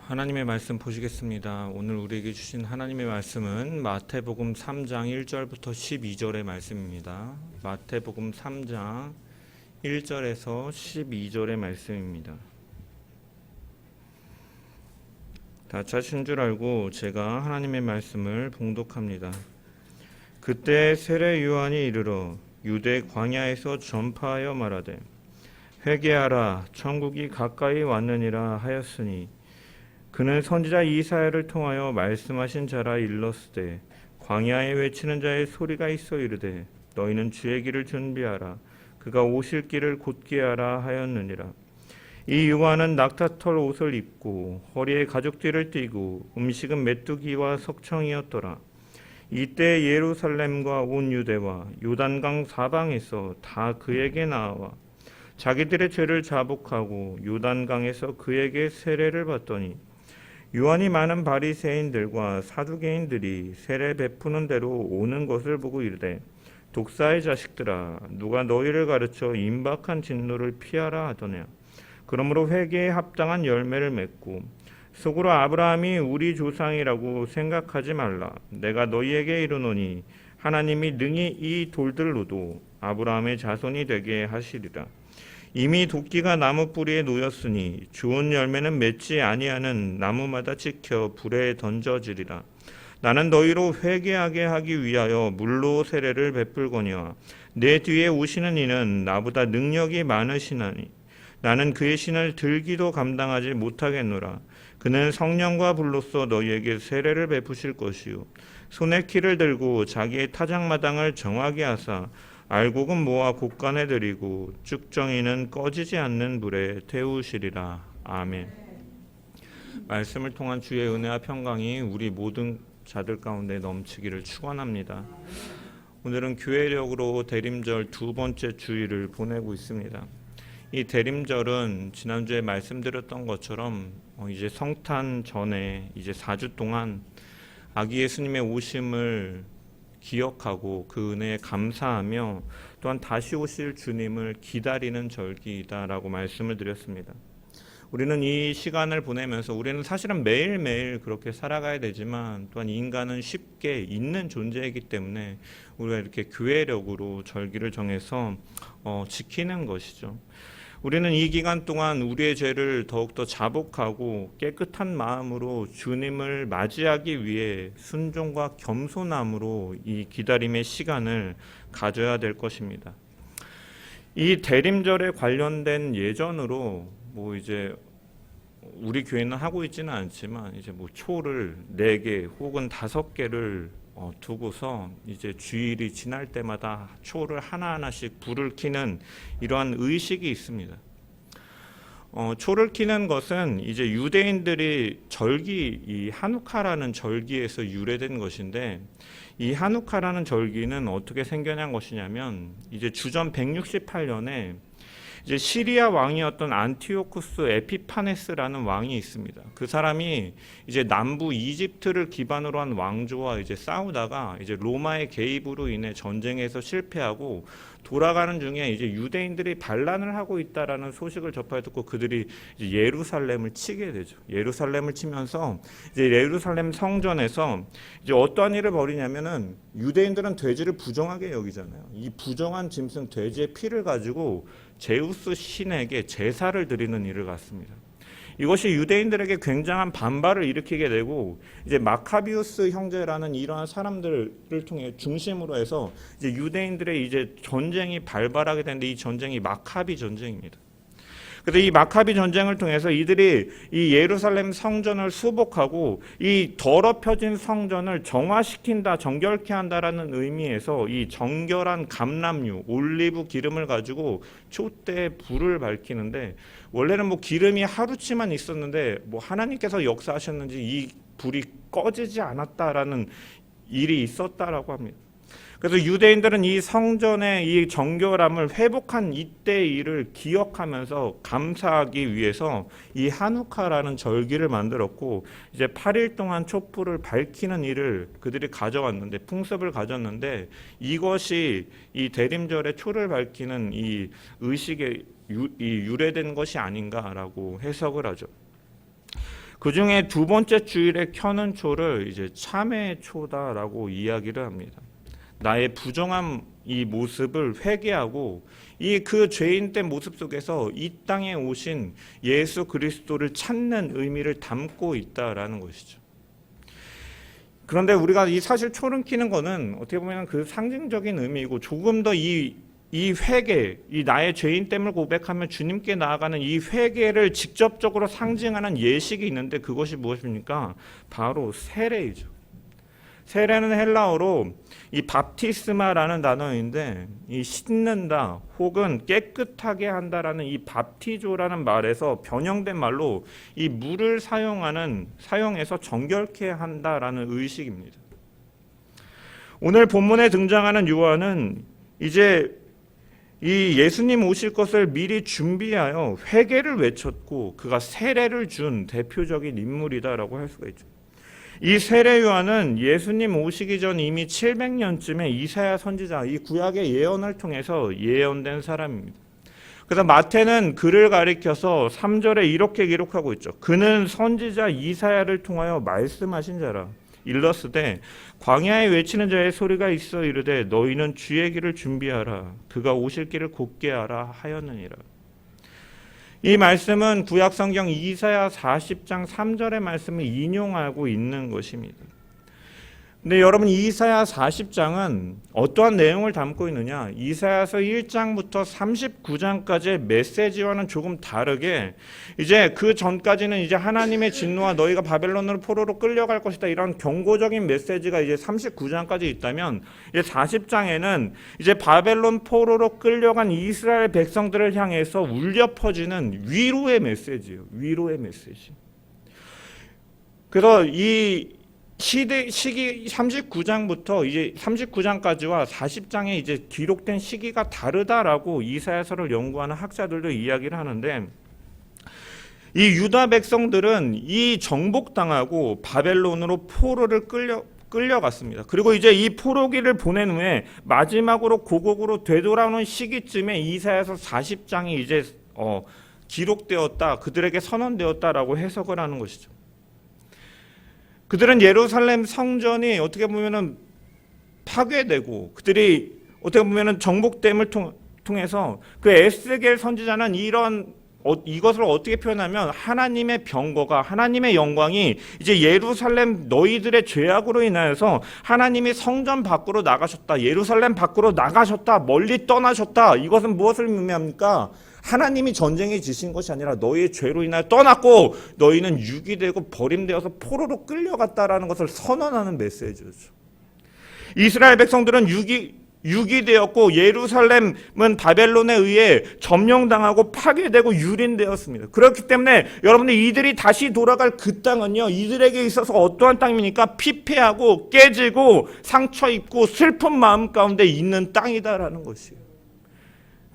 하나님의 말씀 보시겠습니다. 오늘 우리에게 주신 하나님의 말씀은 마태복음 3장 1절부터 12절의 말씀입니다. 마태복음 3장 1절에서 12절의 말씀입니다. 다 찾으신 줄 알고 제가 하나님의 말씀을 봉독합니다. 그때 세례 요한이 이르러 유대 광야에서 전파하여 말하되 회개하라 천국이 가까이 왔느니라 하였으니 그는 선지자 이사야를 통하여 말씀하신 자라 일렀으되 광야에 외치는 자의 소리가 있어 이르되 너희는 주의 길을 준비하라 그가 오실 길을 곧게 하라 하였느니라. 이 요한은 낙타털 옷을 입고 허리에 가죽띠를 띠고 음식은 메뚜기와 석청이었더라. 이때 예루살렘과 온 유대와 요단강 사방에서 다 그에게 나와 자기들의 죄를 자복하고 요단강에서 그에게 세례를 받더니 요한이 많은 바리새인들과 사두개인들이 세례 베푸는 대로 오는 것을 보고 이르되 독사의 자식들아 누가 너희를 가르쳐 임박한 진노를 피하라 하더냐. 그러므로 회개에 합당한 열매를 맺고 속으로 아브라함이 우리 조상이라고 생각하지 말라. 내가 너희에게 이르노니 하나님이 능히 이 돌들로도 아브라함의 자손이 되게 하시리라. 이미 도끼가 나무 뿌리에 놓였으니 좋은 열매는 맺지 아니하는 나무마다 찍혀 불에 던져지리라. 나는 너희로 회개하게 하기 위하여 물로 세례를 베풀거니와 내 뒤에 오시는 이는 나보다 능력이 많으시나니 나는 그의 신을 들기도 감당하지 못하겠노라. 그는 성령과 불로써 너희에게 세례를 베푸실 것이요 손에 키를 들고 자기의 타작마당을 정하게 하사 알곡은 모아 곡간에 들이고 쭉정이는 꺼지지 않는 불에 태우시리라. 아멘. 말씀을 통한 주의 은혜와 평강이 우리 모든 자들 가운데 넘치기를 축원합니다. 오늘은 교회력으로 대림절 두 번째 주일을 보내고 있습니다. 이 대림절은 지난주에 말씀드렸던 것처럼 이제 성탄 전에 이제 4주 동안 아기 예수님의 오심을 기억하고 그 은혜에 감사하며 또한 다시 오실 주님을 기다리는 절기다라고 말씀을 드렸습니다. 우리는 이 시간을 보내면서 우리는 사실은 매일매일 그렇게 살아가야 되지만 또한 인간은 쉽게 잊는 존재이기 때문에 우리가 이렇게 교회력으로 절기를 정해서 지키는 것이죠. 우리는 이 기간 동안 우리의 죄를 더욱더 자복하고 깨끗한 마음으로 주님을 맞이하기 위해 순종과 겸손함으로 이 기다림의 시간을 가져야 될 것입니다. 이 대림절에 관련된 예전으로 이제 우리 교회는 하고 있지는 않지만 이제 초를 4개 혹은 5개를 두고서 이제 주일이 지날 때마다 초를 하나하나씩 불을 켜는 이러한 의식이 있습니다. 초를 켜는 것은 이제 유대인들이 절기 이 하누카라는 절기에서 유래된 것인데 이 하누카라는 절기는 어떻게 생겨난 것이냐면 이제 주전 168년에 이제 시리아 왕이었던 안티오쿠스 에피파네스라는 왕이 있습니다. 그 사람이 이제 남부 이집트를 기반으로 한 왕조와 이제 싸우다가 이제 로마의 개입으로 인해 전쟁에서 실패하고 돌아가는 중에 이제 유대인들이 반란을 하고 있다라는 소식을 접하여 듣고 그들이 이제 예루살렘을 치게 되죠. 예루살렘을 치면서 이제 예루살렘 성전에서 이제 어떠한 일을 벌이냐면은 유대인들은 돼지를 부정하게 여기잖아요. 이 부정한 짐승 돼지의 피를 가지고 제우스 신에게 제사를 드리는 일을 갖습니다. 이것이 유대인들에게 굉장한 반발을 일으키게 되고 이제 마카비우스 형제라는 이러한 사람들을 통해 중심으로 해서 이제 유대인들의 이제 전쟁이 발발하게 되는데 이 전쟁이 마카비 전쟁입니다. 그래서 이 마카비 전쟁을 통해서 이들이 이 예루살렘 성전을 수복하고 이 더럽혀진 성전을 정화시킨다, 정결케 한다라는 의미에서 이 정결한 감람유, 올리브 기름을 가지고 촛대에 불을 밝히는데 원래는 기름이 하루치만 있었는데 하나님께서 역사하셨는지 이 불이 꺼지지 않았다라는 일이 있었다라고 합니다. 그래서 유대인들은 이 성전의 이 정결함을 회복한 이때의 일을 기억하면서 감사하기 위해서 이 하누카라는 절기를 만들었고 이제 8일 동안 촛불을 밝히는 일을 그들이 가져왔는데 풍습을 가졌는데 이것이 이 대림절에 초를 밝히는 이 의식에 유래된 것이 아닌가라고 해석을 하죠. 그 중에 두 번째 주일에 켜는 초를 이제 참회의 초다라고 이야기를 합니다. 나의 부정한 이 모습을 회개하고 이 그 죄인된 모습 속에서 이 땅에 오신 예수 그리스도를 찾는 의미를 담고 있다라는 것이죠. 그런데 우리가 이 사실 초를 켜는 거는 어떻게 보면 그 상징적인 의미이고 조금 더 이 회개, 이 나의 죄인됨을 고백하며 주님께 나아가는 이 회개를 직접적으로 상징하는 예식이 있는데 그것이 무엇입니까? 바로 세례이죠. 세례는 헬라어로 이 밥티스마라는 단어인데 이 씻는다 혹은 깨끗하게 한다라는 이 밥티조라는 말에서 변형된 말로 이 물을 사용해서 정결케 한다라는 의식입니다. 오늘 본문에 등장하는 요한은 이제 이 예수님 오실 것을 미리 준비하여 회개를 외쳤고 그가 세례를 준 대표적인 인물이다라고 할 수가 있죠. 이 세례 요한은 예수님 오시기 전 이미 700년쯤에 이사야 선지자 이 구약의 예언을 통해서 예언된 사람입니다. 그래서 마태는 그를 가리켜서 3절에 이렇게 기록하고 있죠. 그는 선지자 이사야를 통하여 말씀하신 자라. 일러스되 광야에 외치는 자의 소리가 있어 이르되 너희는 주의 길을 준비하라 그가 오실 길을 곧게 하라 하였느니라. 이 말씀은 구약 성경 이사야 40장 3절의 말씀을 인용하고 있는 것입니다. 근데 여러분 이사야 40장은 어떠한 내용을 담고 있느냐? 이사야서 1장부터 39장까지의 메시지와는 조금 다르게 이제 그 전까지는 이제 하나님의 진노와 너희가 바벨론으로 포로로 끌려갈 것이다 이런 경고적인 메시지가 이제 39장까지 있다면 이제 40장에는 이제 바벨론 포로로 끌려간 이스라엘 백성들을 향해서 울려 퍼지는 위로의 메시지예요. 위로의 메시지. 그래서 이 시기 39장부터 이제 39장까지와 40장에 이제 기록된 시기가 다르다라고 이사야서를 연구하는 학자들도 이야기를 하는데 이 유다 백성들은 이 정복당하고 바벨론으로 포로를 끌려갔습니다. 그리고 이제 이 포로기를 보낸 후에 마지막으로 고국으로 되돌아오는 시기쯤에 이사야서 40장이 이제 기록되었다, 그들에게 선언되었다라고 해석을 하는 것이죠. 그들은 예루살렘 성전이 어떻게 보면은 파괴되고 그들이 어떻게 보면은 정복됨을 통해서 그 에스겔 선지자는 이것을 어떻게 표현하면 하나님의 병거가 하나님의 영광이 이제 예루살렘 너희들의 죄악으로 인하여서 하나님이 성전 밖으로 나가셨다, 예루살렘 밖으로 나가셨다, 멀리 떠나셨다. 이것은 무엇을 의미합니까? 하나님이 전쟁에 지신 것이 아니라 너희의 죄로 인하여 떠났고 너희는 유기되고 버림되어서 포로로 끌려갔다라는 것을 선언하는 메시지죠. 이스라엘 백성들은 유기되었고 예루살렘은 바벨론에 의해 점령당하고 파괴되고 유린되었습니다. 그렇기 때문에 여러분들 이들이 다시 돌아갈 그 땅은요, 이들에게 있어서 어떠한 땅입니까? 피폐하고 깨지고 상처 입고 슬픈 마음 가운데 있는 땅이다라는 것이에요.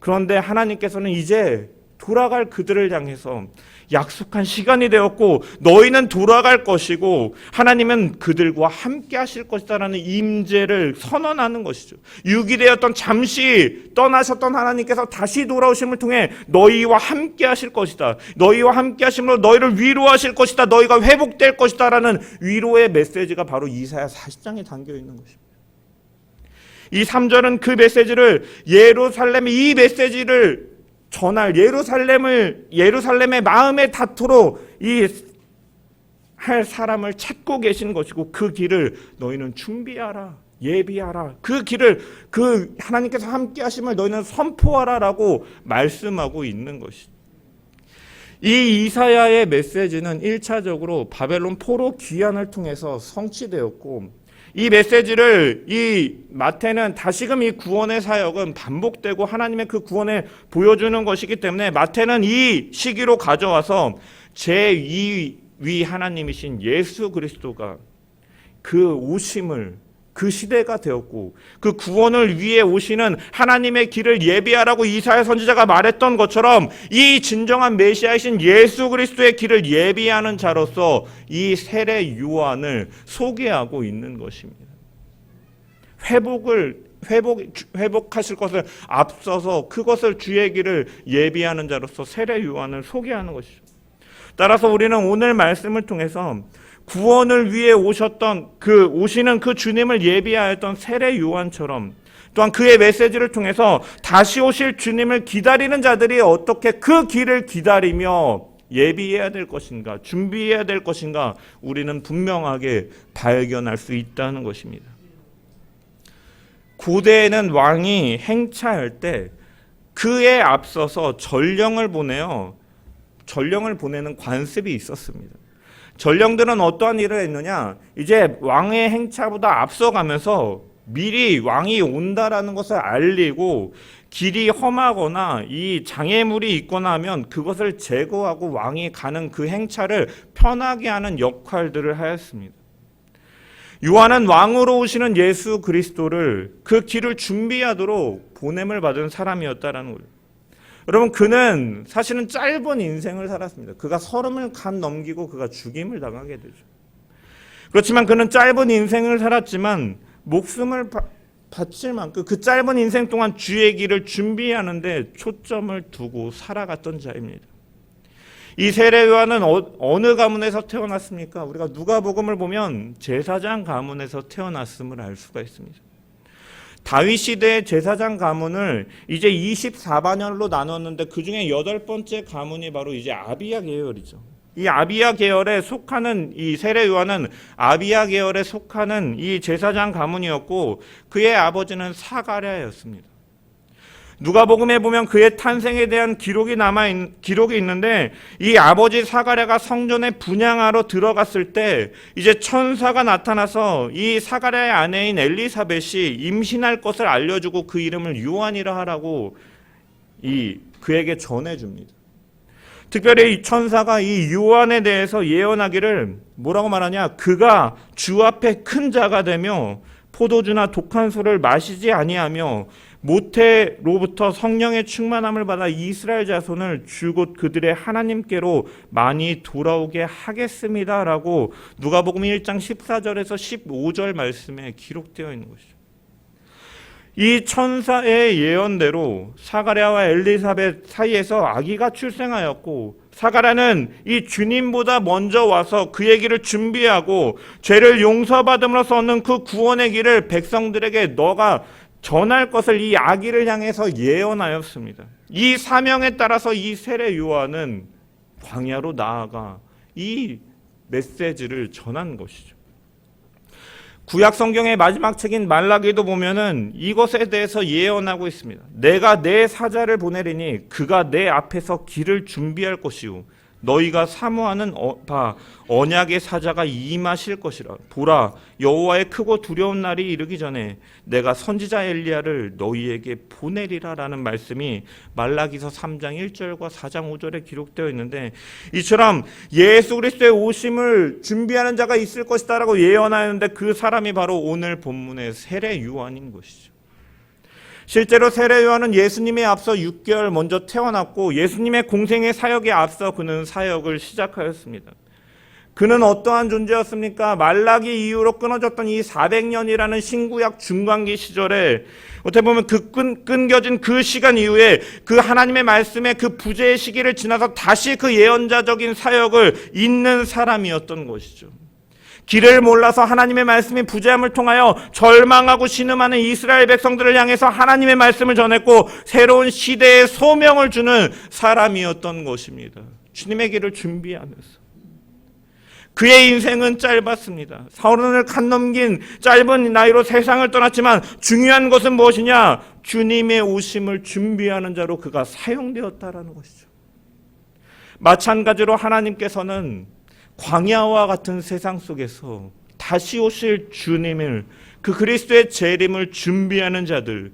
그런데 하나님께서는 이제 돌아갈 그들을 향해서 약속한 시간이 되었고 너희는 돌아갈 것이고 하나님은 그들과 함께 하실 것이다라는 임재를 선언하는 것이죠. 유기되었던 잠시 떠나셨던 하나님께서 다시 돌아오심을 통해 너희와 함께 하실 것이다. 너희와 함께 하심으로 너희를 위로하실 것이다. 너희가 회복될 것이다라는 위로의 메시지가 바로 이사야 40장에 담겨 있는 것입니다. 이 3절은 그 메시지를 이 메시지를 전할 예루살렘의 마음에 닿도록 할 사람을 찾고 계신 것이고 그 길을 너희는 준비하라, 예비하라. 그 길을 하나님께서 함께 하심을 너희는 선포하라라고 말씀하고 있는 것이죠. 이 이사야의 메시지는 1차적으로 바벨론 포로 귀환을 통해서 성취되었고 이 메시지를 이 마태는 다시금 이 구원의 사역은 반복되고 하나님의 그 구원을 보여주는 것이기 때문에 마태는 이 시기로 가져와서 제2위 하나님이신 예수 그리스도가 그 오심을 그 시대가 되었고 그 구원을 위해 오시는 하나님의 길을 예비하라고 이사야 선지자가 말했던 것처럼 이 진정한 메시아이신 예수 그리스도의 길을 예비하는 자로서 이 세례 요한을 소개하고 있는 것입니다. 회복하실 것을 앞서서 그것을 주의 길을 예비하는 자로서 세례 요한을 소개하는 것이죠. 따라서 우리는 오늘 말씀을 통해서 구원을 위해 오시는 그 주님을 예비하였던 세례 요한처럼, 또한 그의 메시지를 통해서 다시 오실 주님을 기다리는 자들이 어떻게 그 길을 기다리며 예비해야 될 것인가, 준비해야 될 것인가, 우리는 분명하게 발견할 수 있다는 것입니다. 고대에는 왕이 행차할 때 그에 앞서서 전령을 보내는 관습이 있었습니다. 전령들은 어떠한 일을 했느냐, 이제 왕의 행차보다 앞서가면서 미리 왕이 온다라는 것을 알리고, 길이 험하거나 이 장애물이 있거나 하면 그것을 제거하고 왕이 가는 그 행차를 편하게 하는 역할들을 하였습니다. 요한은 왕으로 오시는 예수 그리스도를 그 길을 준비하도록 보냄을 받은 사람이었다라는 거예요. 여러분, 그는 사실은 짧은 인생을 살았습니다. 그가 30을 간 넘기고 그가 죽임을 당하게 되죠. 그렇지만 그는 짧은 인생을 살았지만 목숨을 바칠 만큼 그 짧은 인생 동안 주의 길을 준비하는데 초점을 두고 살아갔던 자입니다. 이 세례 요한은 어느 가문에서 태어났습니까? 우리가 누가복음을 보면 제사장 가문에서 태어났음을 알 수가 있습니다. 다윗 시대의 제사장 가문을 이제 24반열로 나눴는데 그 중에 8번째 가문이 바로 이제 아비야 계열이죠. 이 아비야 계열에 속하는 이 세례 요한은 아비야 계열에 속하는 이 제사장 가문이었고, 그의 아버지는 사가랴였습니다. 누가복음에 보면 그의 탄생에 대한 기록이 있는데, 이 아버지 사가랴가 성전에 분향하러 들어갔을 때 이제 천사가 나타나서 이 사가랴의 아내인 엘리사벳이 임신할 것을 알려주고 그 이름을 요한이라 하라고 그에게 전해줍니다. 특별히 이 천사가 이 요한에 대해서 예언하기를 뭐라고 말하냐, 그가 주 앞에 큰 자가 되며 포도주나 독한 술을 마시지 아니하며 모태로부터 성령의 충만함을 받아 이스라엘 자손을 주곧 그들의 하나님께로 많이 돌아오게 하겠습니다라고 누가복음 1장 14절에서 15절 말씀에 기록되어 있는 것이죠. 이 천사의 예언대로 사가랴와 엘리사벳 사이에서 아기가 출생하였고, 사가랴는 이 주님보다 먼저 와서 그 얘기를 준비하고 죄를 용서받음으로써 얻는 그 구원의 길을 백성들에게 너가 전할 것을 이 아기를 향해서 예언하였습니다. 이 사명에 따라서 이 세례 요한은 광야로 나아가 이 메시지를 전한 것이죠. 구약 성경의 마지막 책인 말라기도 보면은 이것에 대해서 예언하고 있습니다. 내가 내 사자를 보내리니 그가 내 앞에서 길을 준비할 것이요 너희가 사모하는 바 언약의 사자가 임하실 것이라. 보라, 여호와의 크고 두려운 날이 이르기 전에 내가 선지자 엘리야를 너희에게 보내리라라는 말씀이 말라기서 3장 1절과 4장 5절에 기록되어 있는데, 이처럼 예수 그리스도의 오심을 준비하는 자가 있을 것이다라고 예언하였는데 그 사람이 바로 오늘 본문의 세례 요한인 것이죠. 실제로 세례 요한은 예수님에 앞서 6개월 먼저 태어났고, 예수님의 공생의 사역에 앞서 그는 사역을 시작하였습니다. 그는 어떠한 존재였습니까? 말라기 이후로 끊어졌던 이 400년이라는 신구약 중간기 시절에 어떻게 보면 그 끊겨진 그 시간 이후에 그 하나님의 말씀의 그 부재의 시기를 지나서 다시 그 예언자적인 사역을 잇는 사람이었던 것이죠. 길을 몰라서 하나님의 말씀이 부재함을 통하여 절망하고 신음하는 이스라엘 백성들을 향해서 하나님의 말씀을 전했고, 새로운 시대의 소명을 주는 사람이었던 것입니다. 주님의 길을 준비하면서. 그의 인생은 짧았습니다. 30을 간 넘긴 짧은 나이로 세상을 떠났지만 중요한 것은 무엇이냐? 주님의 오심을 준비하는 자로 그가 사용되었다라는 것이죠. 마찬가지로 하나님께서는 광야와 같은 세상 속에서 다시 오실 주님을, 그 그리스도의 재림을 준비하는 자들,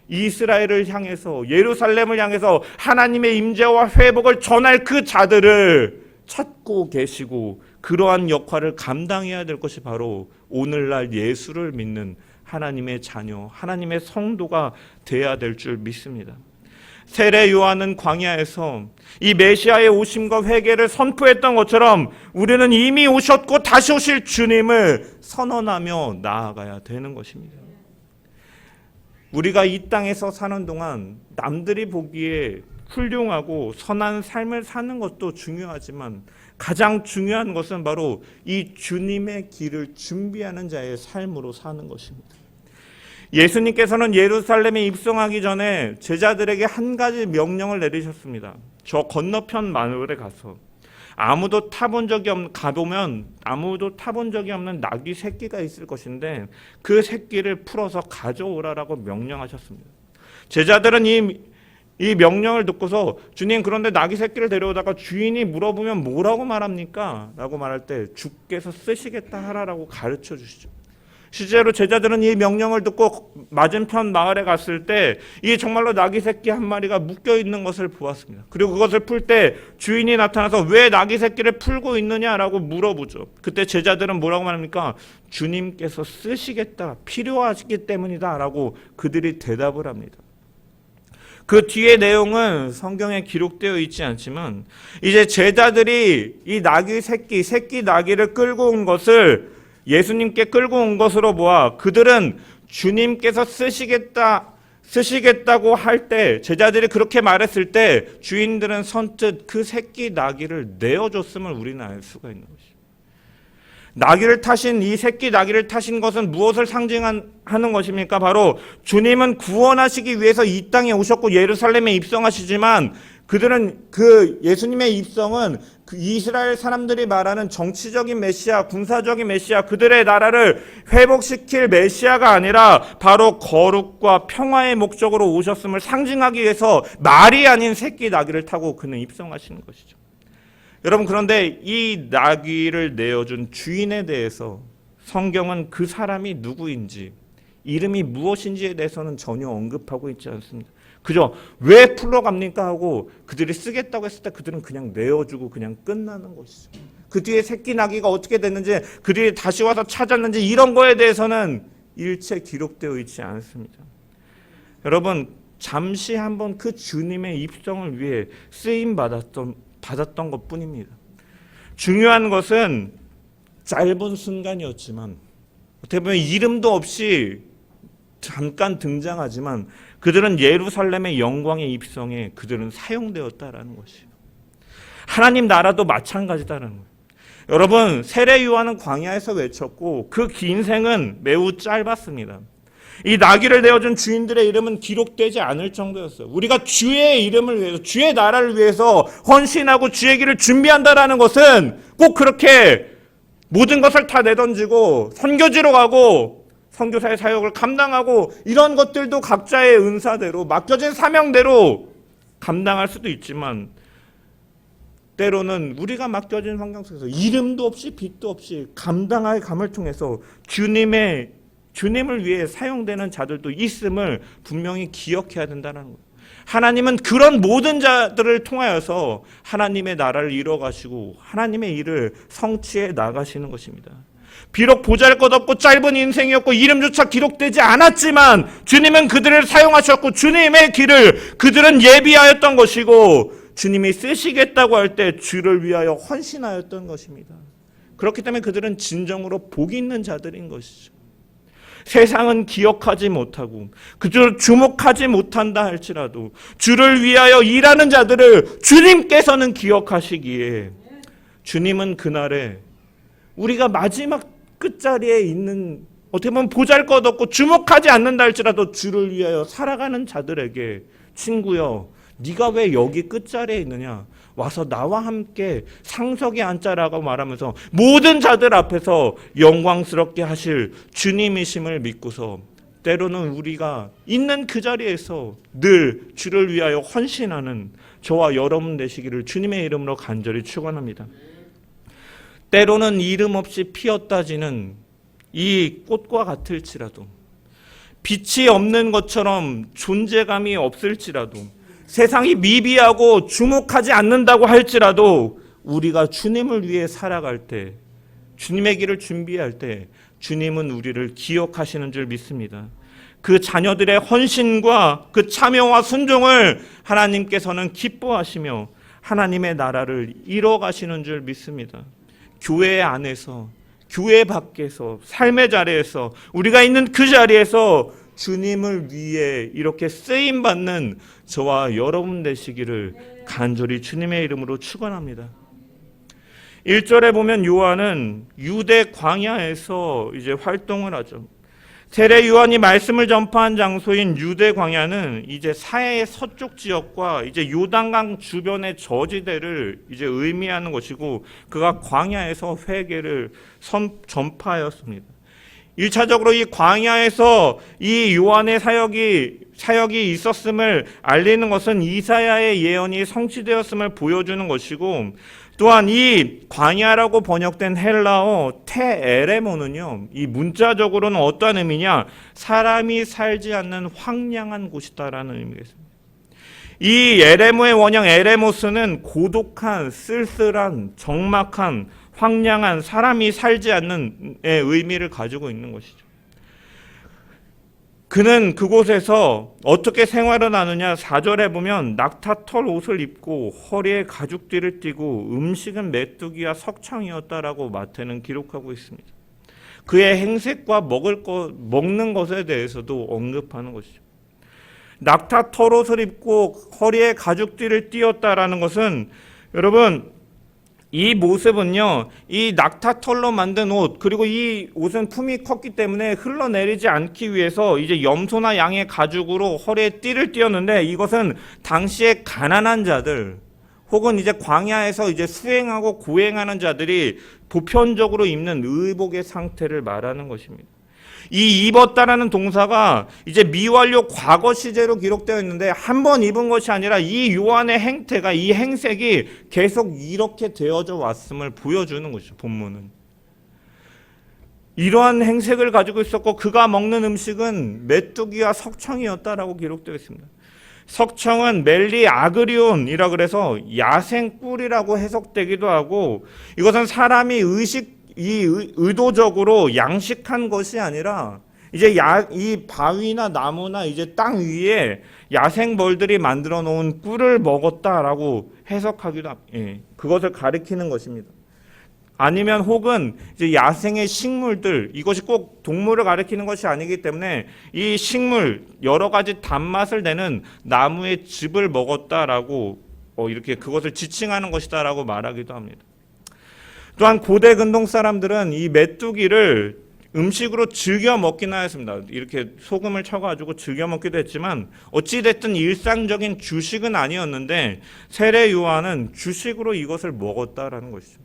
이스라엘을 향해서, 예루살렘을 향해서 하나님의 임재와 회복을 전할 그 자들을 찾고 계시고, 그러한 역할을 감당해야 될 것이 바로 오늘날 예수를 믿는 하나님의 자녀, 하나님의 성도가 되어야 될 줄 믿습니다. 세례 요한은 광야에서 이 메시아의 오심과 회개를 선포했던 것처럼 우리는 이미 오셨고 다시 오실 주님을 선언하며 나아가야 되는 것입니다. 우리가 이 땅에서 사는 동안 남들이 보기에 훌륭하고 선한 삶을 사는 것도 중요하지만 가장 중요한 것은 바로 이 주님의 길을 준비하는 자의 삶으로 사는 것입니다. 예수님께서는 예루살렘에 입성하기 전에 제자들에게 한 가지 명령을 내리셨습니다. 저 건너편 마을에 가서 가보면 아무도 타본 적이 없는 나귀 새끼가 있을 것인데 그 새끼를 풀어서 가져오라라고 명령하셨습니다. 제자들은 이 명령을 듣고서 주님, 그런데 나귀 새끼를 데려오다가 주인이 물어보면 뭐라고 말합니까? 라고 말할 때 주께서 쓰시겠다 하라라고 가르쳐 주시죠. 실제로 제자들은 이 명령을 듣고 맞은편 마을에 갔을 때 이 정말로 나귀 새끼 한 마리가 묶여 있는 것을 보았습니다. 그리고 그것을 풀 때 주인이 나타나서 왜 나귀 새끼를 풀고 있느냐라고 물어보죠. 그때 제자들은 뭐라고 말합니까? 주님께서 쓰시겠다, 필요하시기 때문이다 라고 그들이 대답을 합니다. 그 뒤의 내용은 성경에 기록되어 있지 않지만 이제 제자들이 이 나귀 새끼 나귀를 끌고 온 것을 예수님께 끌고 온 것으로 보아 그들은 주님께서 쓰시겠다고 할 때, 제자들이 그렇게 말했을 때 주인들은 선뜻 그 새끼 나귀를 내어줬음을 우리는 알 수가 있는 것이죠. 이 새끼 나귀를 타신 것은 무엇을 상징하는 것입니까? 바로 주님은 구원하시기 위해서 이 땅에 오셨고 예루살렘에 입성하시지만 그들은 그 예수님의 입성은 그 이스라엘 사람들이 말하는 정치적인 메시아, 군사적인 메시아, 그들의 나라를 회복시킬 메시아가 아니라 바로 거룩과 평화의 목적으로 오셨음을 상징하기 위해서 말이 아닌 새끼 나귀를 타고 그는 입성하시는 것이죠. 여러분, 그런데 이 나귀를 내어준 주인에 대해서 성경은 그 사람이 누구인지, 이름이 무엇인지에 대해서는 전혀 언급하고 있지 않습니다. 그죠? 왜 풀러갑니까 하고 그들이 쓰겠다고 했을 때 그들은 그냥 내어주고 그냥 끝나는 것이죠. 그 뒤에 새끼 나귀가 어떻게 됐는지, 그들이 다시 와서 찾았는지 이런 거에 대해서는 일체 기록되어 있지 않습니다. 여러분, 잠시 한번 그 주님의 입성을 위해 쓰임 받았던 것뿐입니다. 중요한 것은 짧은 순간이었지만 어떻게 보면 이름도 없이 잠깐 등장하지만 그들은 예루살렘의 영광의 입성에 그들은 사용되었다라는 것이에요. 하나님 나라도 마찬가지다라는 거예요. 여러분, 세례 요한은 광야에서 외쳤고 그 긴 생은 매우 짧았습니다. 이 나귀를 내어준 주인들의 이름은 기록되지 않을 정도였어요. 우리가 주의 이름을 위해서, 주의 나라를 위해서 헌신하고 주의 길을 준비한다라는 것은 꼭 그렇게 모든 것을 다 내던지고 선교지로 가고 선교사의 사역을 감당하고 이런 것들도 각자의 은사대로 맡겨진 사명대로 감당할 수도 있지만 때로는 우리가 맡겨진 환경 속에서 이름도 없이 빛도 없이 감당할 감을 통해서 주님을 위해 사용되는 자들도 있음을 분명히 기억해야 된다는 거예요. 하나님은 그런 모든 자들을 통하여서 하나님의 나라를 이뤄가시고 하나님의 일을 성취해 나가시는 것입니다. 비록 보잘것없고 짧은 인생이었고 이름조차 기록되지 않았지만 주님은 그들을 사용하셨고 주님의 길을 그들은 예비하였던 것이고 주님이 쓰시겠다고 할 때 주를 위하여 헌신하였던 것입니다. 그렇기 때문에 그들은 진정으로 복 있는 자들인 것이죠. 세상은 기억하지 못하고 그들을 주목하지 못한다 할지라도 주를 위하여 일하는 자들을 주님께서는 기억하시기에 주님은 그날에 우리가 마지막 끝자리에 있는 어떻게 보면 보잘것없고 주목하지 않는다 할지라도 주를 위하여 살아가는 자들에게 친구여 네가 왜 여기 끝자리에 있느냐 와서 나와 함께 상석에 앉자라고 말하면서 모든 자들 앞에서 영광스럽게 하실 주님이심을 믿고서 때로는 우리가 있는 그 자리에서 늘 주를 위하여 헌신하는 저와 여러분 되시기를 주님의 이름으로 간절히 축원합니다. 때로는 이름 없이 피었다지는 이 꽃과 같을지라도 빛이 없는 것처럼 존재감이 없을지라도 세상이 미비하고 주목하지 않는다고 할지라도 우리가 주님을 위해 살아갈 때 주님의 길을 준비할 때 주님은 우리를 기억하시는 줄 믿습니다. 그 자녀들의 헌신과 그 참여와 순종을 하나님께서는 기뻐하시며 하나님의 나라를 이뤄가시는 줄 믿습니다. 교회 안에서 교회 밖에서 삶의 자리에서 우리가 있는 그 자리에서 주님을 위해 이렇게 쓰임 받는 저와 여러분 되시기를 간절히 주님의 이름으로 축원합니다. 1절에 보면 요한은 유대 광야에서 이제 활동을 하죠. 세례 요한이 말씀을 전파한 장소인 유대 광야는 이제 사해의 서쪽 지역과 이제 요단강 주변의 저지대를 이제 의미하는 것이고, 그가 광야에서 회개를 전파하였습니다. 1차적으로 이 광야에서 이 요한의 사역이 있었음을 알리는 것은 이사야의 예언이 성취되었음을 보여주는 것이고, 또한 이 광야라고 번역된 헬라어 테에레모는요, 이 문자적으로는 어떠한 의미냐, 사람이 살지 않는 황량한 곳이다라는 의미겠습니다. 이 에레모의 원형 에레모스는 고독한, 쓸쓸한, 적막한, 황량한, 사람이 살지 않는 의미를 가지고 있는 것이죠. 그는 그곳에서 어떻게 생활을 하느냐, 4절에 보면 낙타털 옷을 입고 허리에 가죽띠를 띠고 음식은 메뚜기와 석청이었다라고 마태는 기록하고 있습니다. 그의 행색과 먹는 것에 대해서도 언급하는 것이죠. 낙타털 옷을 입고 허리에 가죽띠를 띠었다라는 것은, 여러분, 이 모습은요, 이 낙타털로 만든 옷, 그리고 이 옷은 품이 컸기 때문에 흘러내리지 않기 위해서 이제 염소나 양의 가죽으로 허리에 띠를 띄었는데, 이것은 당시에 가난한 자들 혹은 이제 광야에서 이제 수행하고 고행하는 자들이 보편적으로 입는 의복의 상태를 말하는 것입니다. 이 입었다라는 동사가 이제 미완료 과거 시제로 기록되어 있는데, 한 번 입은 것이 아니라 이 요한의 행태가, 이 행색이 계속 이렇게 되어져 왔음을 보여주는 것이죠. 본문은 이러한 행색을 가지고 있었고, 그가 먹는 음식은 메뚜기와 석청이었다라고 기록되어 있습니다. 석청은 멜리 아그리온이라 그래서 야생 꿀이라고 해석되기도 하고, 이것은 사람이 의도적으로 양식한 것이 아니라 이제 이 바위나 나무나 이제 땅 위에 야생 벌들이 만들어 놓은 꿀을 먹었다라고 해석하기도 합니다. 그것을 가리키는 것입니다. 아니면 혹은 이제 야생의 식물들, 이것이 꼭 동물을 가리키는 것이 아니기 때문에 이 식물, 여러 가지 단맛을 내는 나무의 즙을 먹었다라고 이렇게 그것을 지칭하는 것이다라고 말하기도 합니다. 또한 고대 근동 사람들은 이 메뚜기를 음식으로 즐겨 먹긴 하였습니다. 이렇게 소금을 쳐가지고 즐겨 먹기도 했지만, 어찌됐든 일상적인 주식은 아니었는데 세례 요한은 주식으로 이것을 먹었다라는 것이죠.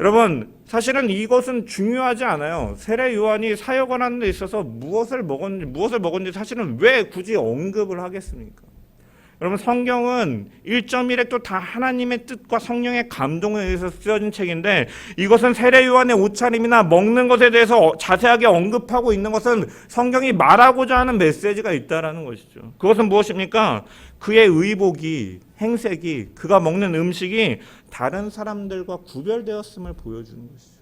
여러분, 사실은 이것은 중요하지 않아요. 세례 요한이 사역을 하는 데 있어서 무엇을 먹었는지 사실은 왜 굳이 언급을 하겠습니까? 여러분, 성경은 1.1에 또 다 하나님의 뜻과 성령의 감동에 의해서 쓰여진 책인데, 이것은 세례 요한의 옷차림이나 먹는 것에 대해서 자세하게 언급하고 있는 것은 성경이 말하고자 하는 메시지가 있다라는 것이죠. 그것은 무엇입니까? 그의 의복이, 행색이, 그가 먹는 음식이 다른 사람들과 구별되었음을 보여주는 것이죠.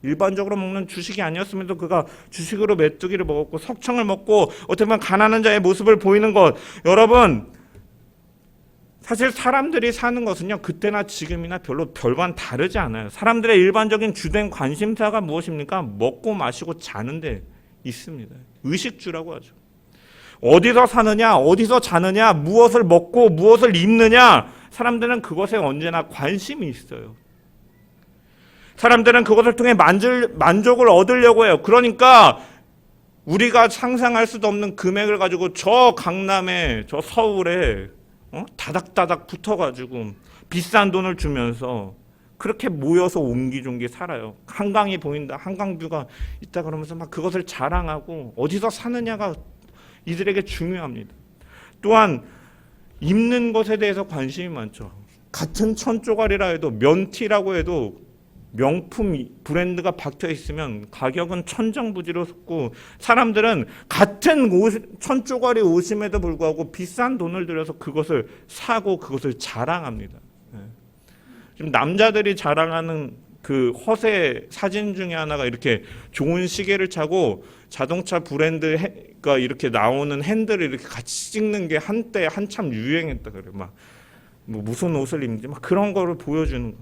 일반적으로 먹는 주식이 아니었음에도 그가 주식으로 메뚜기를 먹었고 석청을 먹고 어떻게 보면 가난한 자의 모습을 보이는 것, 여러분, 사실 사람들이 사는 것은요, 그때나 지금이나 별반 다르지 않아요. 사람들의 일반적인 주된 관심사가 무엇입니까? 먹고 마시고 자는 데 있습니다. 의식주라고 하죠. 어디서 사느냐, 어디서 자느냐, 무엇을 먹고 무엇을 입느냐, 사람들은 그것에 언제나 관심이 있어요. 사람들은 그것을 통해 만족을 얻으려고 해요. 그러니까 우리가 상상할 수도 없는 금액을 가지고 저 강남에, 저 서울에 다닥다닥 붙어가지고 비싼 돈을 주면서 그렇게 모여서 옹기종기 살아요. 한강이 보인다, 한강뷰가 있다 그러면서 막 그것을 자랑하고, 어디서 사느냐가 이들에게 중요합니다. 또한 입는 것에 대해서 관심이 많죠. 같은 천조가리라 해도, 면티라고 해도 명품 브랜드가 박혀 있으면 가격은 천정부지로 사람들은 같은 천조가리 옷임에도 불구하고 비싼 돈을 들여서 그것을 사고 그것을 자랑합니다. 지금 남자들이 자랑하는 그 허세 사진 중에 하나가 이렇게 좋은 시계를 차고 자동차 브랜드가 이렇게 나오는 핸들을 이렇게 같이 찍는 게 한때 한참 유행했다 그래요. 막 뭐 무슨 옷을 입는지 막 그런 거를 보여주는 거.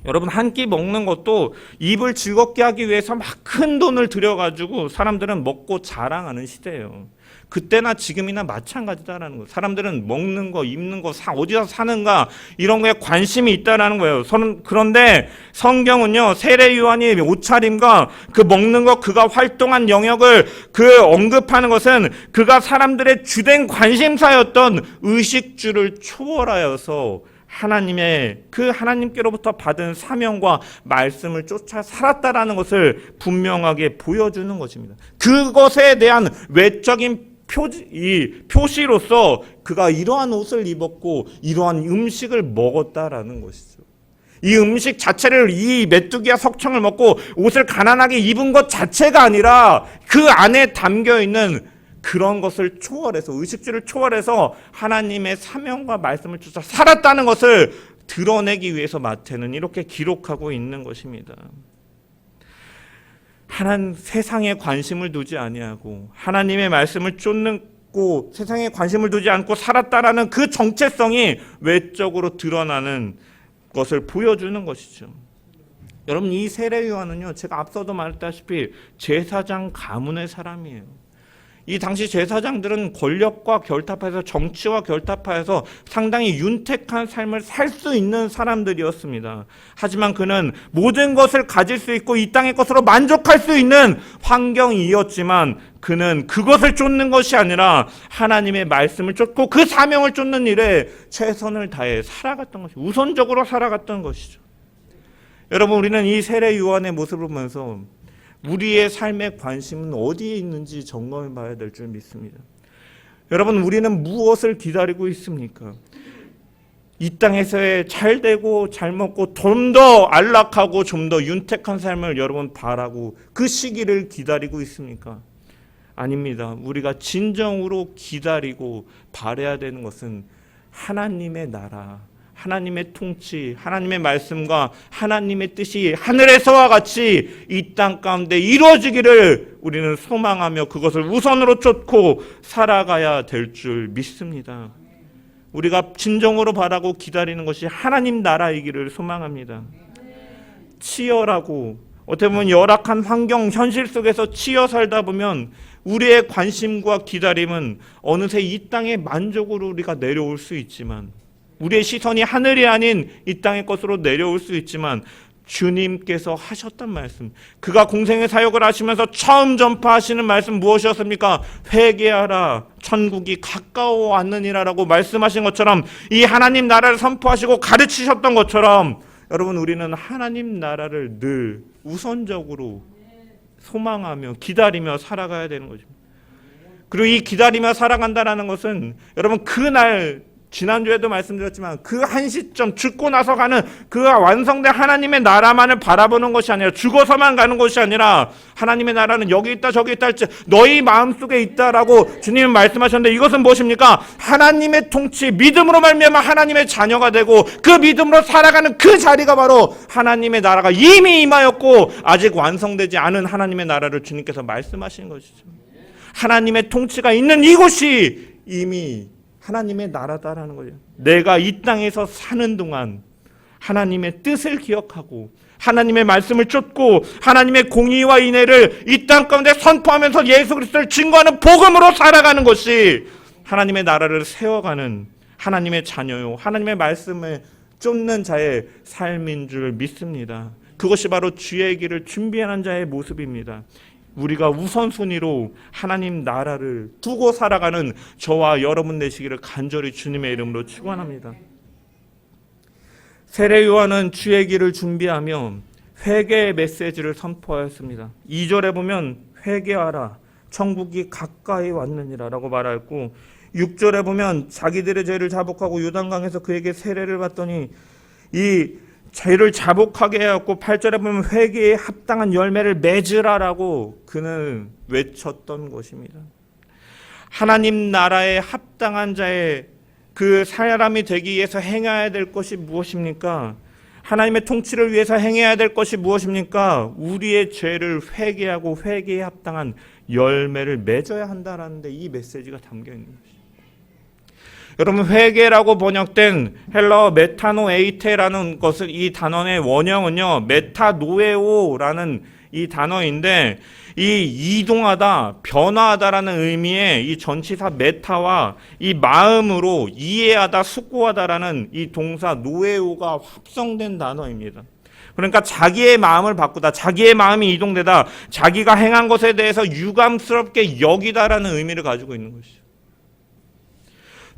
여러분, 한 끼 먹는 것도 입을 즐겁게 하기 위해서 막 큰 돈을 들여가지고 사람들은 먹고 자랑하는 시대예요. 그때나 지금이나 마찬가지다라는 거예요. 사람들은 먹는 거, 입는 거, 어디서 사는가 이런 거에 관심이 있다라는 거예요. 그런데 성경은요, 세례 요한이 옷차림과 그 먹는 것, 그가 활동한 영역을 언급하는 것은 그가 사람들의 주된 관심사였던 의식주를 초월하여서 하나님께로부터 받은 사명과 말씀을 쫓아 살았다라는 것을 분명하게 보여주는 것입니다. 그것에 대한 외적인 표시로서 그가 이러한 옷을 입었고 이러한 음식을 먹었다라는 것이죠. 이 음식 자체를, 이 메뚜기와 석청을 먹고 옷을 가난하게 입은 것 자체가 아니라 그 안에 담겨 있는 그런 것을 초월해서, 의식주를 초월해서 하나님의 사명과 말씀을 쫓아 살았다는 것을 드러내기 위해서 마태는 이렇게 기록하고 있는 것입니다. 세상에 관심을 두지 아니하고 하나님의 말씀을 쫓고 세상에 관심을 두지 않고 살았다라는 그 정체성이 외적으로 드러나는 것을 보여주는 것이죠. 여러분, 이 세례 요한은요, 제가 앞서도 말했다시피 제사장 가문의 사람이에요. 이 당시 제사장들은 권력과 결탁하여서, 정치와 결탁하여서 상당히 윤택한 삶을 살 수 있는 사람들이었습니다. 하지만 그는 모든 것을 가질 수 있고 이 땅의 것으로 만족할 수 있는 환경이었지만 그는 그것을 쫓는 것이 아니라 하나님의 말씀을 쫓고 그 사명을 쫓는 일에 최선을 다해 살아갔던 것이죠. 우선적으로 살아갔던 것이죠. 여러분, 우리는 이 세례 요한의 모습을 보면서 우리의 삶의 관심은 어디에 있는지 점검해 봐야 될 줄 믿습니다. 여러분, 우리는 무엇을 기다리고 있습니까? 이 땅에서의 잘 되고 잘 먹고 좀 더 안락하고 좀 더 윤택한 삶을 여러분 바라고 그 시기를 기다리고 있습니까? 아닙니다. 우리가 진정으로 기다리고 바라야 되는 것은 하나님의 나라, 하나님의 통치, 하나님의 말씀과 하나님의 뜻이 하늘에서와 같이 이 땅 가운데 이루어지기를 우리는 소망하며 그것을 우선으로 쫓고 살아가야 될 줄 믿습니다. 우리가 진정으로 바라고 기다리는 것이 하나님 나라이기를 소망합니다. 치열하고 어떻게 보면 열악한 환경, 현실 속에서 치여 살다 보면 우리의 관심과 기다림은 어느새 이 땅의 만족으로 우리가 내려올 수 있지만, 우리의 시선이 하늘이 아닌 이 땅의 것으로 내려올 수 있지만, 주님께서 하셨던 말씀, 그가 공생의 사역을 하시면서 처음 전파하시는 말씀 무엇이었습니까? 회개하라, 천국이 가까워 왔느니라라고 말씀하신 것처럼, 이 하나님 나라를 선포하시고 가르치셨던 것처럼 여러분, 우리는 하나님 나라를 늘 우선적으로 소망하며 기다리며 살아가야 되는 거죠. 그리고 이 기다리며 살아간다는 것은 여러분, 그날 지난주에도 말씀드렸지만 그 한 시점, 죽고 나서 가는 그 완성된 하나님의 나라만을 바라보는 것이 아니라, 죽어서만 가는 것이 아니라 하나님의 나라는 여기 있다 저기 있다 할지 너희 마음속에 있다라고 주님은 말씀하셨는데, 이것은 무엇입니까? 하나님의 통치, 믿음으로 말미암아 하나님의 자녀가 되고 그 믿음으로 살아가는 그 자리가 바로 하나님의 나라가 이미 임하였고 아직 완성되지 않은 하나님의 나라를 주님께서 말씀하신 것이죠. 하나님의 통치가 있는 이곳이 이미 하나님의 나라다라는 거예요. 내가 이 땅에서 사는 동안 하나님의 뜻을 기억하고 하나님의 말씀을 쫓고 하나님의 공의와 인애를 이 땅 가운데 선포하면서 예수 그리스도를 증거하는 복음으로 살아가는 것이 하나님의 나라를 세워가는 하나님의 자녀요, 하나님의 말씀을 쫓는 자의 삶인 줄 믿습니다. 그것이 바로 주의 길을 준비하는 자의 모습입니다. 우리가 우선순위로 하나님 나라를 두고 살아가는 저와 여러분 되시기를 간절히 주님의 이름으로 축원합니다. 세례 요한은 주의 길을 준비하며 회개의 메시지를 선포하였습니다. 2절에 보면 회개하라, 천국이 가까이 왔느니라 라고 말하였고, 6절에 보면 자기들의 죄를 자복하고 요단강에서 그에게 세례를 받더니 이 죄를 자복하게 하였고, 8절에 보면 회개에 합당한 열매를 맺으라라고 그는 외쳤던 것입니다. 하나님 나라에 합당한 자의 그 사람이 되기 위해서 행해야 될 것이 무엇입니까? 하나님의 통치를 위해서 행해야 될 것이 무엇입니까? 우리의 죄를 회개하고 회개에 합당한 열매를 맺어야 한다라는 데 이 메시지가 담겨 있는 것입니다. 여러분, 회개라고 번역된 헬라어 메타노에이테라는 것은, 이 단어의 원형은요 메타노에오라는 이 단어인데, 이 이동하다, 변화하다라는 의미의 이 전치사 메타와 이 마음으로 이해하다, 숙고하다라는 이 동사 노에오가 합성된 단어입니다. 그러니까 자기의 마음을 바꾸다, 자기의 마음이 이동되다, 자기가 행한 것에 대해서 유감스럽게 여기다라는 의미를 가지고 있는 것이죠.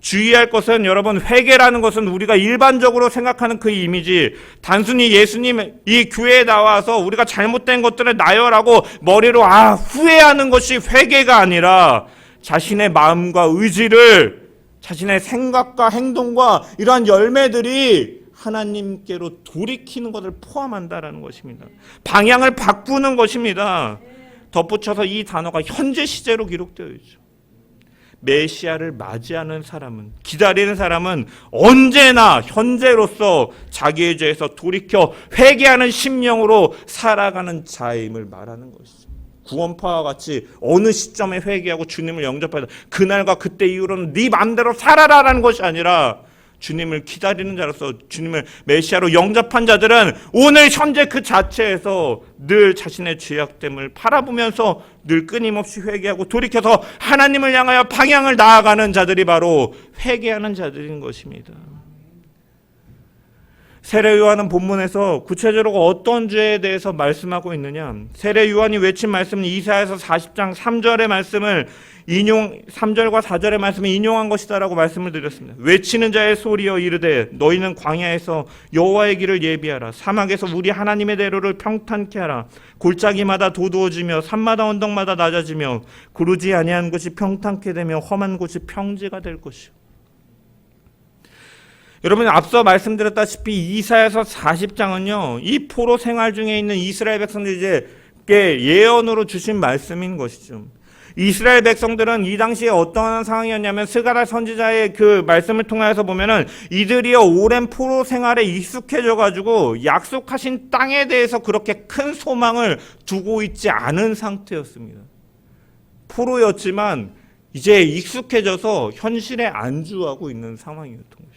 주의할 것은, 여러분, 회개라는 것은 우리가 일반적으로 생각하는 그 이미지, 단순히 예수님 이 교회에 나와서 우리가 잘못된 것들을 나열하고 머리로 후회하는 것이 회개가 아니라, 자신의 마음과 의지를, 자신의 생각과 행동과 이러한 열매들이 하나님께로 돌이키는 것을 포함한다라는 것입니다. 방향을 바꾸는 것입니다. 덧붙여서 이 단어가 현재 시제로 기록되어 있죠. 메시아를 맞이하는 사람은, 기다리는 사람은 언제나 현재로서 자기의 죄에서 돌이켜 회개하는 심령으로 살아가는 자임을 말하는 것이죠. 구원파와 같이 어느 시점에 회개하고 주님을 영접하다, 그날과 그때 이후로는 네 마음대로 살아라라는 것이 아니라, 주님을 기다리는 자로서 주님을 메시아로 영접한 자들은 오늘 현재 그 자체에서 늘 자신의 죄악됨을 바라보면서 늘 끊임없이 회개하고 돌이켜서 하나님을 향하여 방향을 나아가는 자들이 바로 회개하는 자들인 것입니다. 세례 요한은 본문에서 구체적으로 어떤 죄에 대해서 말씀하고 있느냐, 세례 요한이 외친 말씀은 이사야서 40장 3절의 말씀을 3절과 4절의 말씀을 인용한 것이다라고 말씀을 드렸습니다. 외치는 자의 소리여 이르되 너희는 광야에서 여호와의 길을 예비하라. 사막에서 우리 하나님의 대로를 평탄케 하라. 골짜기마다 도두어지며 산마다 언덕마다 낮아지며 구르지 아니한 곳이 평탄케 되며 험한 곳이 평지가 될 것이요. 여러분, 앞서 말씀드렸다시피 이사야서 40장은요 이 포로 생활 중에 있는 이스라엘 백성들에게 예언으로 주신 말씀인 것이죠. 이스라엘 백성들은 이 당시에 어떠한 상황이었냐면, 스가랴 선지자의 그 말씀을 통해서 보면은 이들이요 오랜 포로 생활에 익숙해져 가지고 약속하신 땅에 대해서 그렇게 큰 소망을 두고 있지 않은 상태였습니다. 포로였지만 이제 익숙해져서 현실에 안주하고 있는 상황이었던 것이죠.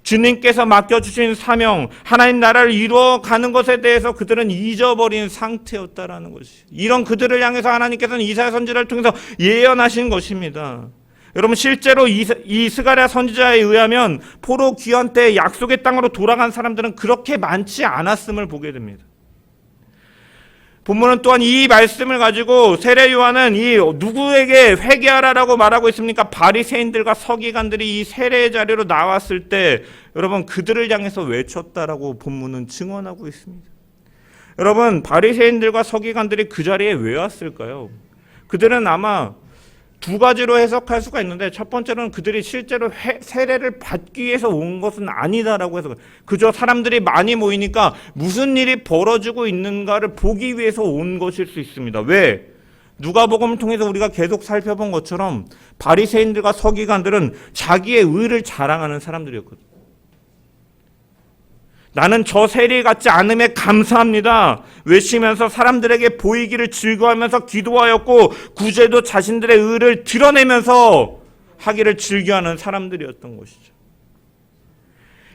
주님께서 맡겨주신 사명, 하나님 나라를 이루어가는 것에 대해서 그들은 잊어버린 상태였다라는 것이, 이런 그들을 향해서 하나님께서는 이사야 선지자를 통해서 예언하신 것입니다. 여러분, 실제로 이 스가랴 선지자에 의하면 포로 귀환 때 약속의 땅으로 돌아간 사람들은 그렇게 많지 않았음을 보게 됩니다. 본문은 또한 이 말씀을 가지고 세례 요한은 이 누구에게 회개하라라고 말하고 있습니까? 바리새인들과 서기관들이 이 세례의 자리로 나왔을 때 여러분 그들을 향해서 외쳤다라고 본문은 증언하고 있습니다. 여러분, 바리새인들과 서기관들이 그 자리에 왜 왔을까요? 그들은 아마 두 가지로 해석할 수가 있는데, 첫 번째로는 그들이 실제로 세례를 받기 위해서 온 것은 아니다라고 해서, 그저 사람들이 많이 모이니까 무슨 일이 벌어지고 있는가를 보기 위해서 온 것일 수 있습니다. 왜? 누가복음을 통해서 우리가 계속 살펴본 것처럼 바리새인들과 서기관들은 자기의 의를 자랑하는 사람들이었거든요. 나는 저 세리 같지 않음에 감사합니다 외치면서 사람들에게 보이기를 즐거워하면서 기도하였고, 구제도 자신들의 의를 드러내면서 하기를 즐겨하는 사람들이었던 것이죠.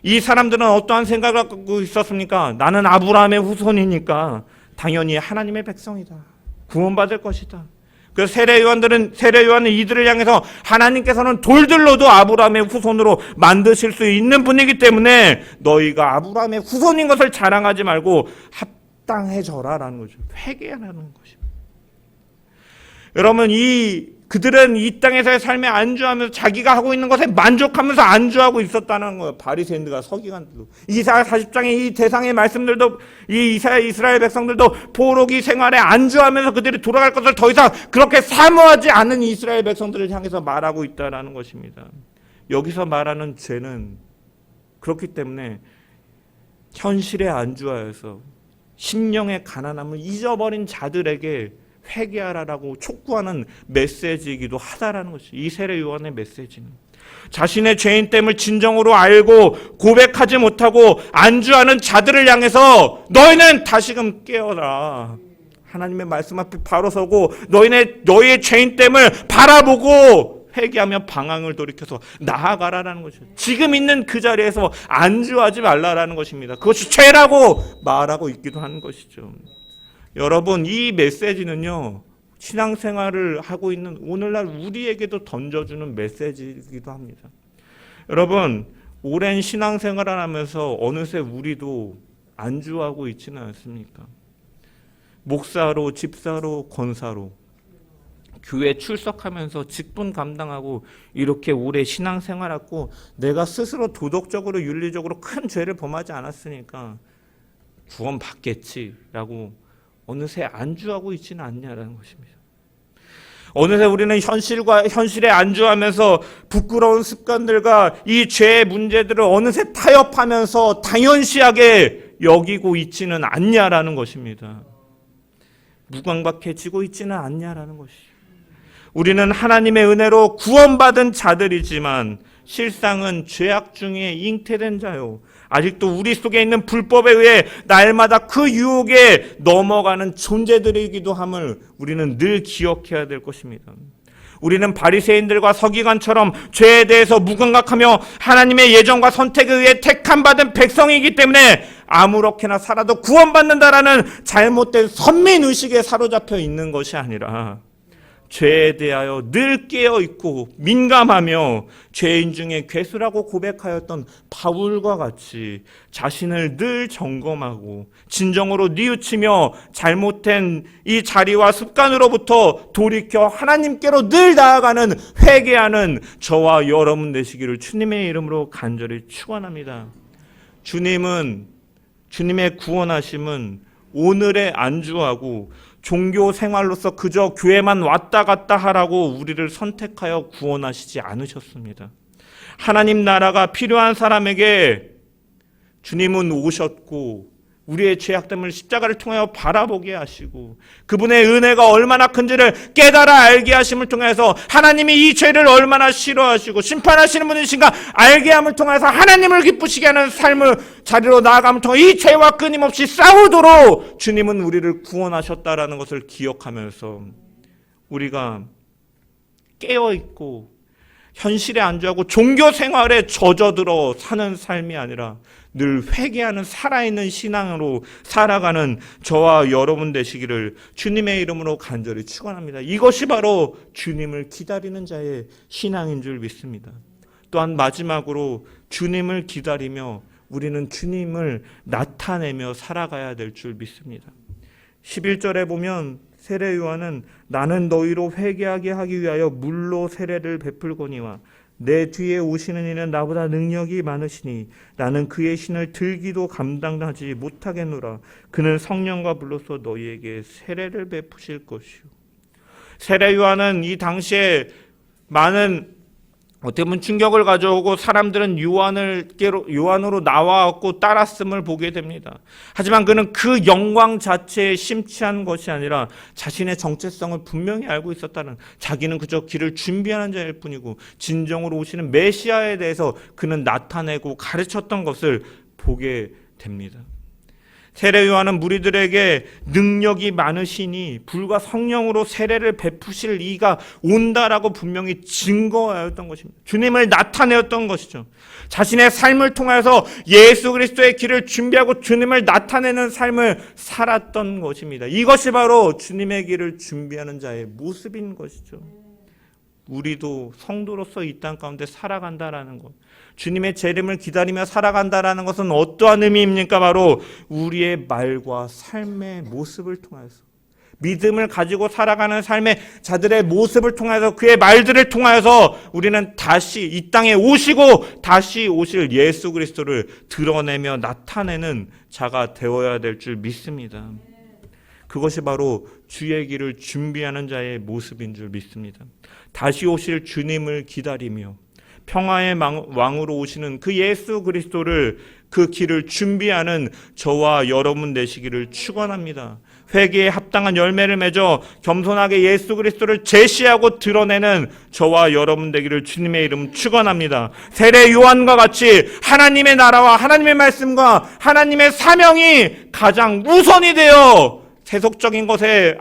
이 사람들은 어떠한 생각을 갖고 있었습니까? 나는 아브라함의 후손이니까 당연히 하나님의 백성이다, 구원받을 것이다. 그래서 세례 요한은 이들을 향해서 하나님께서는 돌들로도 아브라함의 후손으로 만드실 수 있는 분이기 때문에 너희가 아브라함의 후손인 것을 자랑하지 말고 합당해져라라는 거죠. 회개하라는 것입니다. 여러분, 그들은 이 땅에서의 삶에 안주하면서 자기가 하고 있는 것에 만족하면서 안주하고 있었다는 거예요. 바리새인들과 서기관들도. 이사야 40장의 이 대상의 말씀들도, 이 이스라엘 백성들도 포로기 생활에 안주하면서 그들이 돌아갈 것을 더 이상 그렇게 사모하지 않은 이스라엘 백성들을 향해서 말하고 있다는 것입니다. 여기서 말하는 죄는 그렇기 때문에 현실에 안주하여서 심령의 가난함을 잊어버린 자들에게 회개하라라고 촉구하는 메시지이기도 하다라는 것이 이 세례 요한의 메시지는, 자신의 죄인됨을 진정으로 알고 고백하지 못하고 안주하는 자들을 향해서 너희는 다시금 깨어라, 하나님의 말씀 앞에 바로 서고 너희의 죄인됨을 바라보고 회개하며 방향을 돌이켜서 나아가라라는 것이죠. 지금 있는 그 자리에서 안주하지 말라라는 것입니다. 그것이 죄라고 말하고 있기도 하는 것이죠. 여러분, 이 메시지는요, 신앙생활을 하고 있는 오늘날 우리에게도 던져주는 메시지이기도 합니다. 여러분, 오랜 신앙생활을 하면서 어느새 우리도 안주하고 있지는 않습니까? 목사로, 집사로, 권사로 교회 출석하면서 직분 감당하고 이렇게 오래 신앙생활하고 내가 스스로 도덕적으로 윤리적으로 큰 죄를 범하지 않았으니까 구원 받겠지라고 어느새 안주하고 있지는 않냐라는 것입니다. 어느새 우리는 현실에 안주하면서 부끄러운 습관들과 이 죄의 문제들을 어느새 타협하면서 당연시하게 여기고 있지는 않냐라는 것입니다. 무감각해지고 있지는 않냐라는 것이죠. 우리는 하나님의 은혜로 구원받은 자들이지만 실상은 죄악 중에 잉태된 자요, 아직도 우리 속에 있는 불법에 의해 날마다 그 유혹에 넘어가는 존재들이기도 함을 우리는 늘 기억해야 될 것입니다. 우리는 바리새인들과 서기관처럼 죄에 대해서 무감각하며 하나님의 예정과 선택에 의해 택함 받은 백성이기 때문에 아무렇게나 살아도 구원받는다라는 잘못된 선민의식에 사로잡혀 있는 것이 아니라 죄에 대하여 늘 깨어있고 민감하며 죄인 중에 괴수라고 고백하였던 바울과 같이 자신을 늘 점검하고 진정으로 뉘우치며 잘못된 이 자리와 습관으로부터 돌이켜 하나님께로 늘 나아가는 회개하는 저와 여러분 되시기를 주님의 이름으로 간절히 축원합니다. 주님의 구원하심은 오늘의 안주하고 종교 생활로서 그저 교회만 왔다 갔다 하라고 우리를 선택하여 구원하시지 않으셨습니다. 하나님 나라가 필요한 사람에게 주님은 오셨고 우리의 죄악됨을 십자가를 통하여 바라보게 하시고 그분의 은혜가 얼마나 큰지를 깨달아 알게 하심을 통해서 하나님이 이 죄를 얼마나 싫어하시고 심판하시는 분이신가 알게 함을 통해서 하나님을 기쁘시게 하는 삶을 자리로 나아감을 통해 이 죄와 끊임없이 싸우도록 주님은 우리를 구원하셨다라는 것을 기억하면서 우리가 깨어있고 현실에 안주하고 종교 생활에 젖어들어 사는 삶이 아니라 늘 회개하는 살아있는 신앙으로 살아가는 저와 여러분 되시기를 주님의 이름으로 간절히 축원합니다. 이것이 바로 주님을 기다리는 자의 신앙인 줄 믿습니다. 또한 마지막으로 주님을 기다리며 우리는 주님을 나타내며 살아가야 될 줄 믿습니다. 11절에 보면 세례 요한은 나는 너희로 회개하게 하기 위하여 물로 세례를 베풀거니와 내 뒤에 오시는 이는 나보다 능력이 많으시니 나는 그의 신을 들기도 감당하지 못하겠노라. 그는 성령과 불로서 너희에게 세례를 베푸실 것이요. 세례 요한은 이 당시에 많은 어떻게 보면 충격을 가져오고 사람들은 요한으로 나와왔고 따랐음을 보게 됩니다. 하지만 그는 그 영광 자체에 심취한 것이 아니라 자신의 정체성을 분명히 알고 있었다는, 자기는 그저 길을 준비하는 자일 뿐이고 진정으로 오시는 메시아에 대해서 그는 나타내고 가르쳤던 것을 보게 됩니다. 세례 요한은 무리들에게 능력이 많으시니 불과 성령으로 세례를 베푸실 이가 온다라고 분명히 증거하였던 것입니다. 주님을 나타내었던 것이죠. 자신의 삶을 통해서 예수 그리스도의 길을 준비하고 주님을 나타내는 삶을 살았던 것입니다. 이것이 바로 주님의 길을 준비하는 자의 모습인 것이죠. 우리도 성도로서 이 땅 가운데 살아간다라는 것, 주님의 재림을 기다리며 살아간다라는 것은 어떠한 의미입니까? 바로 우리의 말과 삶의 모습을 통해서, 믿음을 가지고 살아가는 삶의 자들의 모습을 통해서, 그의 말들을 통해서 우리는 다시 이 땅에 오시고 다시 오실 예수 그리스도를 드러내며 나타내는 자가 되어야 될 줄 믿습니다. 그것이 바로 주의 길을 준비하는 자의 모습인 줄 믿습니다. 다시 오실 주님을 기다리며 평화의 왕으로 오시는 그 예수 그리스도를, 그 길을 준비하는 저와 여러분 되시기를 축원합니다. 회개에 합당한 열매를 맺어 겸손하게 예수 그리스도를 제시하고 드러내는 저와 여러분 되기를 주님의 이름 축원합니다. 세례 요한과 같이 하나님의 나라와 하나님의 말씀과 하나님의 사명이 가장 우선이 되어 세속적인 것에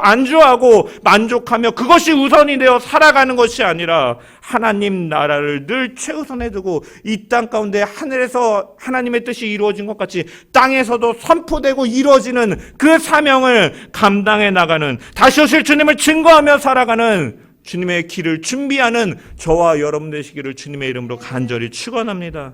안주하고 만족하며 그것이 우선이 되어 살아가는 것이 아니라 하나님 나라를 늘 최우선에 두고 이 땅 가운데 하늘에서 하나님의 뜻이 이루어진 것 같이 땅에서도 선포되고 이루어지는 그 사명을 감당해 나가는, 다시 오실 주님을 증거하며 살아가는 주님의 길을 준비하는 저와 여러분 되시기를 주님의 이름으로 간절히 축원합니다.